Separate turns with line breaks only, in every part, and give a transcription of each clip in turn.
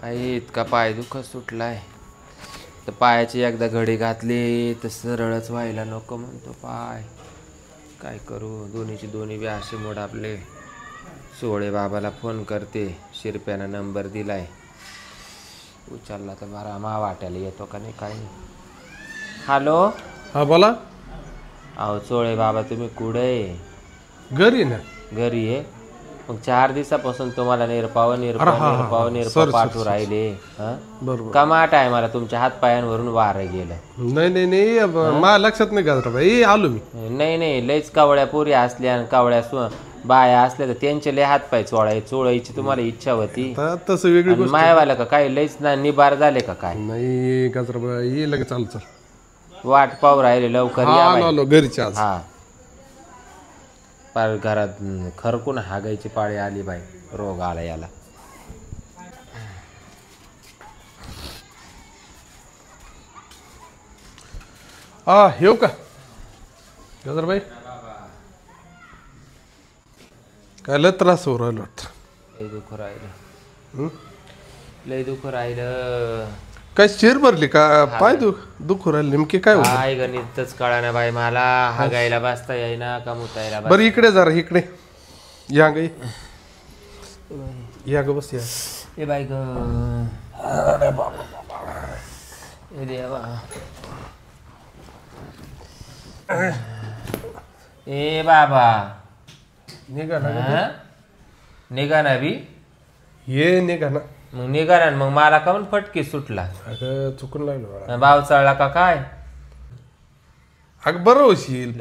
आई इतका पाय दुखत सुटलाय तर पायाची एकदा घडी घातली तर सरळच व्हायला नको म्हणतो पाय. काय करू, दोन्हीची दोन्ही बी असे मोड आपले. सोळे बाबाला फोन करते, शिरप्यानं नंबर दिलाय, उचलला तर बरा मा वाट्याला येतो का नाही काय. हॅलो.
हा बोला.
अहो सोळे बाबा तुम्ही कुठे?
घरी ना.
घरी आहे. मग 4 दिवसापासून तुम्हाला निरपाव पाठवू राहिले.
बरोबर.
कमा टायमाला तुमच्या हात पायांवरून वारं गेलं.
नाही मला लक्षात नाही का बाई, आलो मी.
नाही लयच कावळ्या पोरी असल्या आणि कावळ्या बाया असल्या तर त्यांचे लय हात पाय चोळायची तुम्हाला इच्छा होती.
तसं वेगळी गोष्ट.
मायावाला का काय लयच ना निबार झाले का काय?
नाही गाजराबाई लगेच चाल चल.
वाट पाहू राहिले, लवकर या.
आलो घरीच आज.
हा पार घरात खरकून हागायची पाळी आली बाई, रोग आला याला.
हा येऊ का गाजराबाई? काय लय त्रास होऊ राहिला वाटतं.
लय दुःख राहिलं.
काय शेर भरली का पाय दुखू राहिले नेमके काय होतं?
काय गणितच कळा ना बाई मला. हागायला बसता येईना का मुतायला.
बरं इकडे जरा इकडे या ग, या ग बस या.
ए बाई ग,
अरे बाबा
ए देवा. ए बाबा
निघा ना.
निघा ना बी.
ये निघा ना.
मग निघा ना. मग मला काऊन फटकी सुटला?
अगं चुकून लागलो.
भाव चढला का काय?
अगं बरं होशील.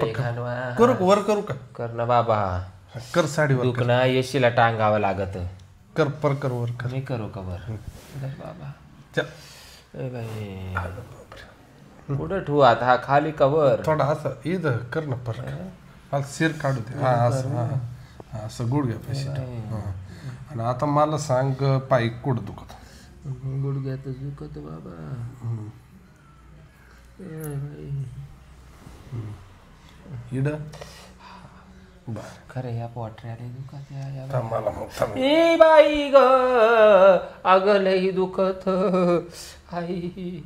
करू वर करू का?
कर ना बाबा.
कर साडीवर.
दुखणं येशीला टांगावं लागत.
कर पर कर वर कर.
मी करू का वर? बाबा ए बाई कुठं ठेवू आता? हा खाली कवर
थोडा असं इथं कर ना पर. मला सिर काढू दे. हा असं हा असं गुडघ्या पैसे. आणि आता मला सांग पाय कुठं दुखत?
गुडघ्यातच दुखत बाबा.
इड
खरं या पोटऱ्याला दुखत.
ए
बाई ग, अगं लई दुखत. आई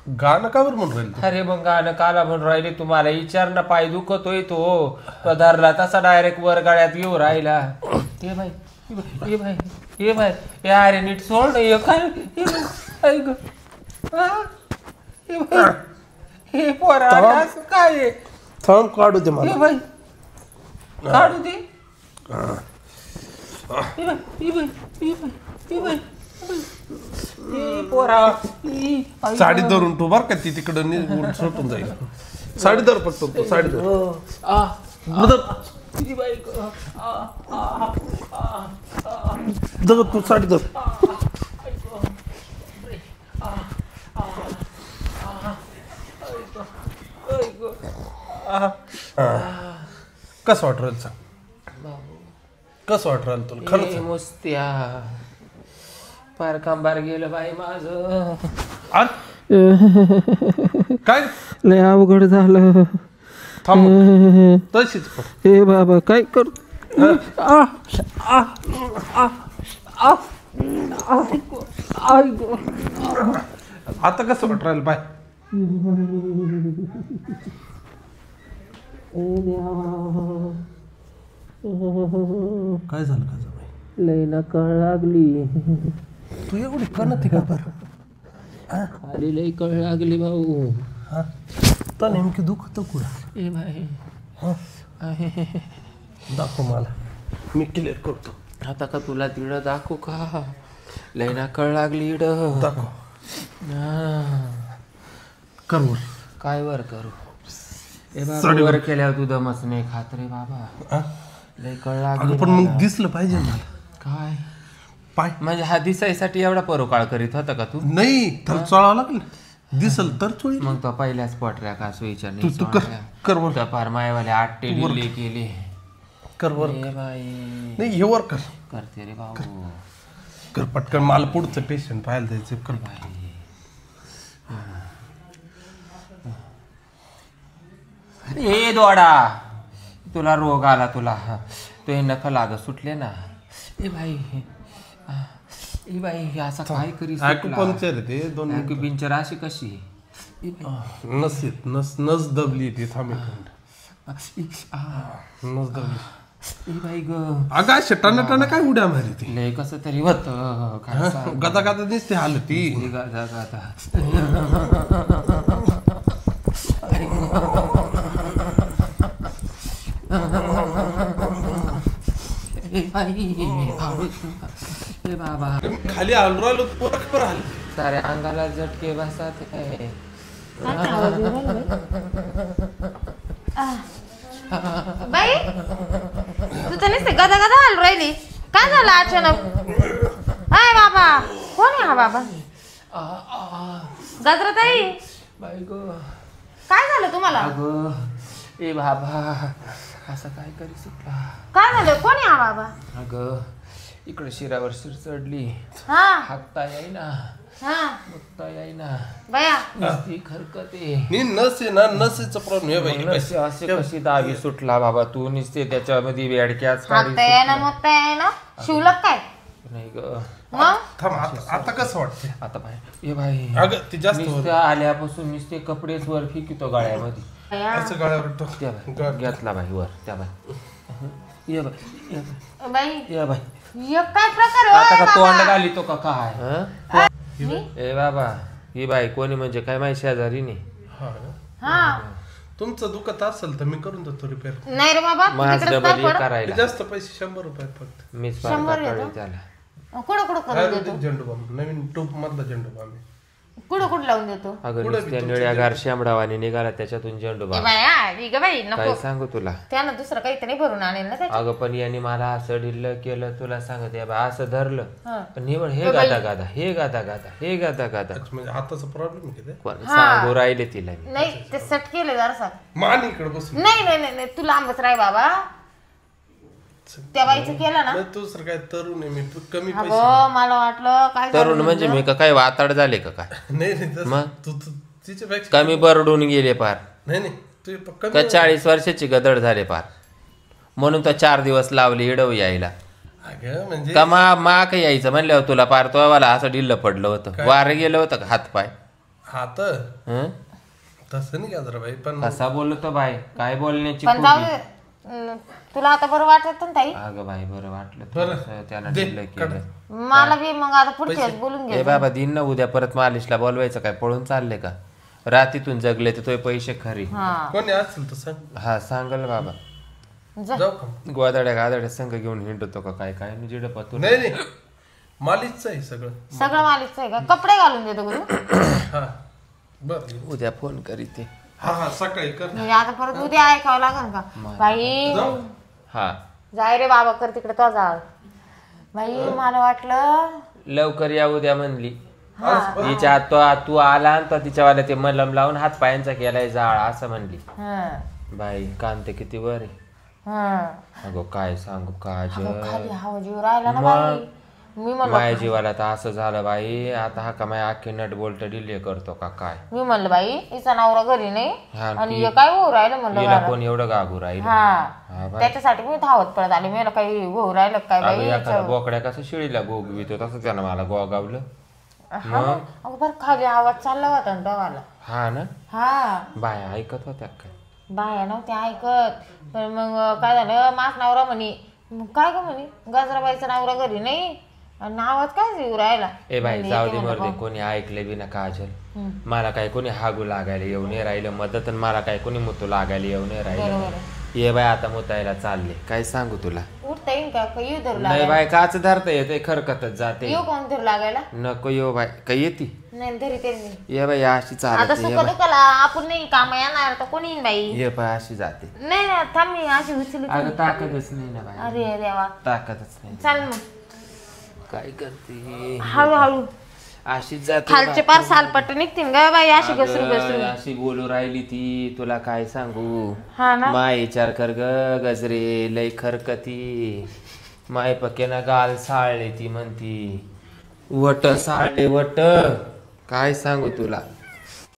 गाणं का बरं म्हणून राहील?
अरे मग गाणं काला म्हणून राहिले तुम्हाला विचार ना. पाय दुखतोय तो धरला तसा डायरेक्ट वर गाड्यात येऊ राहिला. ए बाई ए बाई ए बाई ए अरे नीट सोड ना. ये काय हे पोरा काय
थांब काढू दे मला.
बाई काढू दे. पोरा
साडी धरून तू बर का ती तिकडं सुटून जाईल. साडी धर फक्त तू. साडी धर. तू साडी धर. कसं वाटत राहील सांग? कसं वाटत राहील तुला खरंच?
मुस्त्या पार कांबार गेलं बाई माझं.
काय
लय अवघड झालं.
थांब तशीच.
हे बाबा काय कर.
आता कसं वाटत राहील बाय? काय झालं का बाई?
लय ना कळ लागली.
तू एवढी कणत का बरं?
खाली लय कळ लागली भाऊ.
तर नेमकी दुखत कुठं?
ए बाई
दाखव मला, मी क्लिअर करतो.
आता का तुला तिकडं दाखवू का? लय ना कळ लागली इड.
दाखव. कर वर.
काय वर करू? ए बाबा वर केल्यावर तू दमच नाही खात रे बाबा. लय कळ लागली.
पण मग दिसलं पाहिजे मला.
काय
पाय
म्हणजे हा दिसायसाठी एवढा परोकाळ करीत होता का तू?
नाही तर चोळावं लागलं. दिसल तर चोळी.
मग तो पहिल्याच पोटऱ्या का सोयीच्या
तू कर वर.
पार मायवाले 8 टेडी केले.
कर वर.
बाई
नाही हे वर कर.
करते रे भाऊ.
कर पटकन. मला पुढचं पेशंट पाहायला जायचं. कर बाई.
ए दोडा तुला रोग आला. तुला तो नख लाग सुटले ना. ए भाई ए बाई हे असा काय करी
ॲक्युपंक्चर आहे ते दोन
बिंचर अशी कशी ए बाई.
नस येत नस दबली ती थांब एक मिनिट. नस दबली
ए बाई ग
अगं अशा टना काय उड्या मारी ती
लय कसं तरी होत काय सांग.
गदा गदा दिसते हाल ती
ए गादा गादा ए बाई ए बाबा
खाली हलू राहिलो पोरक पर आली
साऱ्या अंगाला झटके बसत आहे.
बाई तू तर नुसते गदा गदा हलू राहिली. काय झालं अचानक? हाय बाबा कोण आहे हा बाबा? गजराताई
बाई ग
काय झालं तुम्हाला?
अगं ए बाबा असं काय करी सुटला.
काय झालं? कोण आहे हा बाबा?
अगं इकडे शिरावर शिर चढली
हा
हाकता येईना
हा
बघता येईना
बया
नुसती खरकते.
नी नस आहे ना नसेचा प्रॉब्लेम आहे बाई
असे असे कशी दावी सुटला बाबा तू नुसते त्याच्यामध्ये बेडक्याच काढी
हाकता आहे ना मोठता आहे ना शिवलक काय
नाही ग.
मग
थांब आता कसं वाटतंय?
आता बाई ए बाई
अगं ती जास्त
नुसतं आल्यापासून नुसते कपडेच वर फिकितो गाळ्यामध्ये.
बया.
असं गळ्यावर
त्या बाई घेतला बाई वर त्या बाई ये बाई
बाई
ये बाई
एक काय प्रकार
आता
आहे
का
बाबा?
तोंड घाली तो का काय हं?
मी?
ए बाबा ही बाई कोणी म्हणजे काय माहिती शेजारी नाही.
हा
हा
तुमचं दुखत असेल तर मी करून देतो रिपेअर.
नाही रे बाबा तू
माझ
तिकडेच
डबल
काय
हे
पड.
करायला
जास्त पैसे 100 रुपये फक्त.
मीच
100
कळले
येतो?
त्याला.
कुठं कुठं करून देतो?
आयुर्वेदिक झेंडू बाम नवीन टूप मधला झेंडू बाम आहे.
कुठं कुठं लावून देतो?
अगं नुसत्या निळ्या गार शामडावाने निघाला त्याच्यातून झेंडू
ए
बाम.
बाया ही ग बाई नको
काय सांगू तुला.
त्यानं दुसरं काहीतरी भरून आणेल ना त्याच्यात.
अगं पण याने मला असं ढिल्लं केलं तुला सांगत या बा असं धरलं
हा.
पण निवड हे गादा गादा हे गादा गादा हे गादा गादा
अच्छा, म्हणजे हाताचा प्रॉब्लेम आहे का ते?
कोण सांगू राहिले तिला मी.
नाही ते सट केलं जरासा.
मान इकडे बसून
नाही नाही नाही नाही, तू लांबच राय बाबा. त्या बाईचं केलं ना.
नाही, दुसरं काय तरुण आहे मी कमी पैसे.
अगं मला वाटलं काय झालं
तरुण म्हणजे मी का काय वाताड झाले का काय
नाही नाही तसं-
मग?
तू तिच्यापेक्षा
कमी बरडून गेले पार
नाही नाही तू
का
कमी
40 वर्षाची गदड झाले पार म्हणून तर 4 दिवस लावले इडव यायला.
अगं म्हणजे
का माक यायचं म्हणल्यावर तुला पार तो वाला असं ढिल्ल पडलं होतं वारं गेलं होतं का हातपाय.
हात
हं?
तसं नाही का जरा बाई पण
कसा बोलतो बाई काय बोलण्याची
पण जाऊ
खूबी.
दे. तुला आता बरं वाटत ना ताई?
अगं बाई बरं वाटलं
बरं.
थोडंसं त्यानं
दे,
ढिल्ल
काढ.
केलं.
मला बी मग आता पुढच्या वेळेस बोलून घे.
ए बाबा दिन ना उद्या परत मालिशला बोलवायचं काय पळून चालले का रातीतून जगले तर तो पैसे खरी.
हा
कोणी असेल तर सांग
हा सांगल बाबा.
जा.
जाऊ का?
गोदाड्या गादाड्या संघ घेऊन हिंडतो का काय काय जिड पतून.
नाही नाही मालिकच आहे सगळं.
सगळं मालिकचं आहे का? कपडे घालून देतो का तू?
हा बरं
उद्या फोन करीते.
हा हा सकाळी कर.
म्हणजे आता परत उद्या ऐकावं लागेल का? बाई
जाऊ.
हा
जाय रे बाबा कर तिकडे तो जा. बाई मला वाटलं
लवकर या उद्या म्हणली. हिच्या हात तू आला आणि तो तिच्यावाला ते मलम लावून हात पायांचा केलाय जाळ असं म्हणली.
हं.
बाई कांते किती वर आहे.
हं.
अगो काय सांगू काजल
खाली हवा जीव राहिला ना बाई. मी म्हणलं
माझ्या जीवाला तर असं झालं बाई आता हा का माय अख्खे नट बोल्ट डिले करतो का काय.
मी म्हणलं बाई हिचा नवरा घरी नाही
हा,
आणि
ती-
हे काय होऊ राहिलं म्हणलं
हिला
घरात.
कोण एवढं गागू राहिलं.
हा
हा बाई.
त्याच्यासाठी मी धावत पडत आले. मी काही होऊ राहिलं काय
अगं
बाई.
एखादा बोकड्या कसं शिळीला गोगवितो तसं त्यानं मला गोगावलं.
हा ना. अगं बरं खाली आवाज चालला होता ना डोळ्याला.
हा ना
हा
बाया ऐकत होत्या काय.
बाया नव्हते ऐकत. पण मग काय झालं मास नवरा म्हणे. मग काय ग म्हणे गजराबाईचा नवरा घरी नाही आणि आवाज काय येऊ राहिला.
ए बाई जाऊ दे मरदे कोणी ऐकलं बी ना काजल. मला काय कोणी हागू लागायला येऊ नये राहिलं मदत आणि मला काय कोणी मुतू लागायला येऊ नये राहिलं.
बरोबर
ये बाय आता मुतायला चालले काय सांगू तुला.
उठता येईन का येऊ धरू
नाही
लागायला?
बाय काच धरता येते खरकतच जाते.
येऊ कोण धरू लागायला?
नको येऊ बाय काय येते.
नाही धरी तरी मी.
ये बाई अशी
आता
चालते
सुख दुखाला आपण नाही काम येणार तर कोणी येईन बाई.
ये बाय अशी जाते.
नाही ना थांब मी अशी उचली.
अगं ताकदच नाही ना बाई
अरे देवा
ताकदच नाही.
चाल मग
काय करते
हळूहळू
अशीच जाते
खालचे पार सालपट्ट निघतील ग बाई अशी घसरू घसरू.
अगं, अशी बोलू राहिली ती तुला काय सांगू.
हा ना
माय विचार कर ग गजरे लय खरकती माय पक्याना गाल साळले ती म्हणती वट साळले वट काय सांगू तुला.